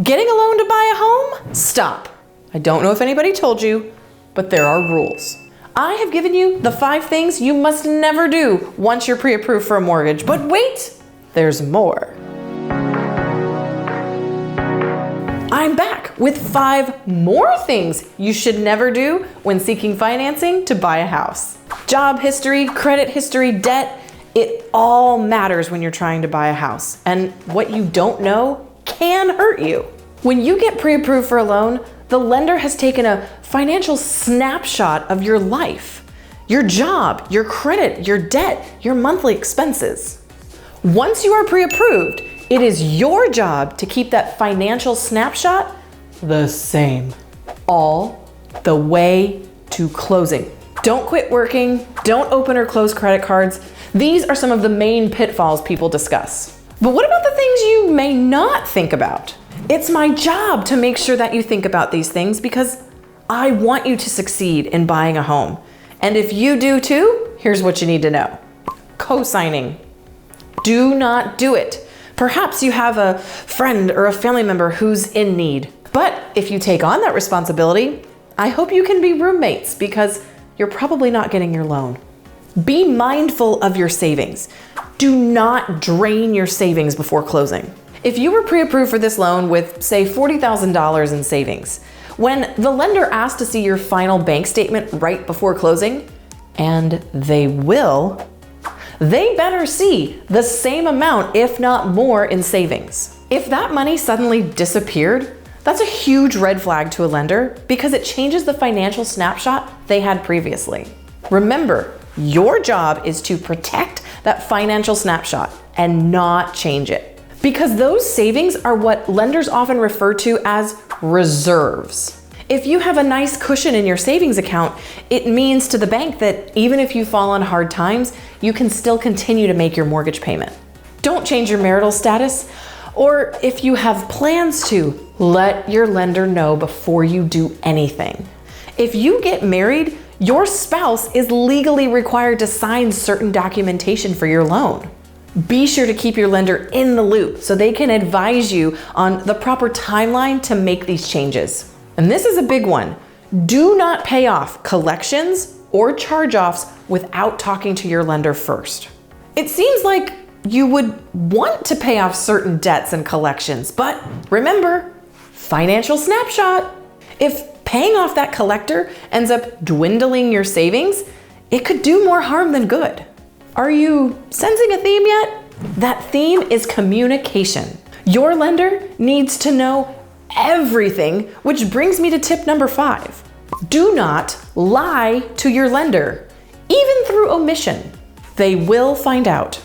Getting a loan to buy a home? Stop. I don't know if anybody told you, but there are rules. I have given you the 5 things you must never do once you're pre-approved for a mortgage. But wait, there's more. I'm back with 5 more things you should never do when seeking financing to buy a house. Job history, credit history, debt, it all matters when you're trying to buy a house. And what you don't know can hurt you. When you get pre-approved for a loan, the lender has taken a financial snapshot of your life, your job, your credit, your debt, your monthly expenses. Once you are pre-approved, it is your job to keep that financial snapshot the same all the way to closing. Don't quit working, don't open or close credit cards. These are some of the main pitfalls people discuss. But what about the things you may not think about? It's my job to make sure that you think about these things because I want you to succeed in buying a home. And if you do too, here's what you need to know. Co-signing. Do not do it. Perhaps you have a friend or a family member who's in need. But if you take on that responsibility, I hope you can be roommates because you're probably not getting your loan. Be mindful of your savings. Do not drain your savings before closing. If you were pre-approved for this loan with, say, $40,000 in savings, when the lender asks to see your final bank statement right before closing, and they will, they better see the same amount, if not more, in savings. If that money suddenly disappeared, that's a huge red flag to a lender because it changes the financial snapshot they had previously. Remember, your job is to protect that financial snapshot and not change it. Because those savings are what lenders often refer to as reserves. If you have a nice cushion in your savings account, it means to the bank that even if you fall on hard times, you can still continue to make your mortgage payment. Don't change your marital status, or if you have plans to, let your lender know before you do anything. If you get married, your spouse is legally required to sign certain documentation for your loan. Be sure to keep your lender in the loop so they can advise you on the proper timeline to make these changes. And this is a big one. Do not pay off collections or charge-offs without talking to your lender first. It seems like you would want to pay off certain debts and collections, but remember, financial snapshot. If paying off that collector ends up dwindling your savings, it could do more harm than good. Are you sensing a theme yet? That theme is communication. Your lender needs to know everything, which brings me to tip number 5. Do not lie to your lender, even through omission. They will find out.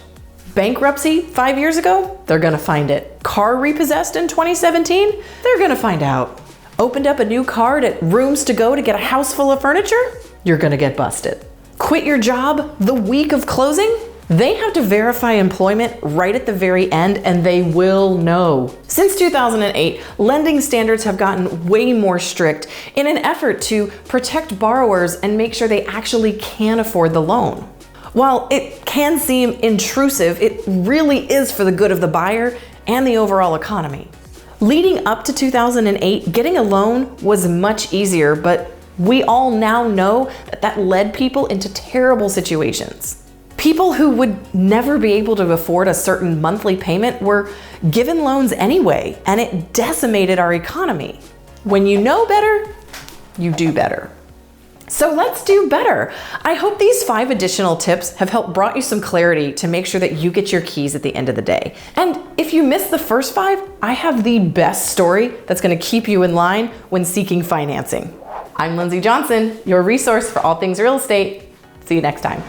Bankruptcy 5 years ago, they're gonna find it. Car repossessed in 2017, they're gonna find out. Opened up a new card at Rooms to Go to get a house full of furniture, you're gonna get busted. Quit your job the week of closing? They have to verify employment right at the very end and they will know. Since 2008, lending standards have gotten way more strict in an effort to protect borrowers and make sure they actually can afford the loan. While it can seem intrusive, it really is for the good of the buyer and the overall economy. Leading up to 2008, getting a loan was much easier, but we all now know that led people into terrible situations. People who would never be able to afford a certain monthly payment were given loans anyway, and it decimated our economy. When you know better, you do better. So let's do better. I hope these 5 additional tips have helped brought you some clarity to make sure that you get your keys at the end of the day. And if you missed the first 5, I have the best story that's gonna keep you in line when seeking financing. I'm Lindsey Johnson, your resource for all things real estate. See you next time.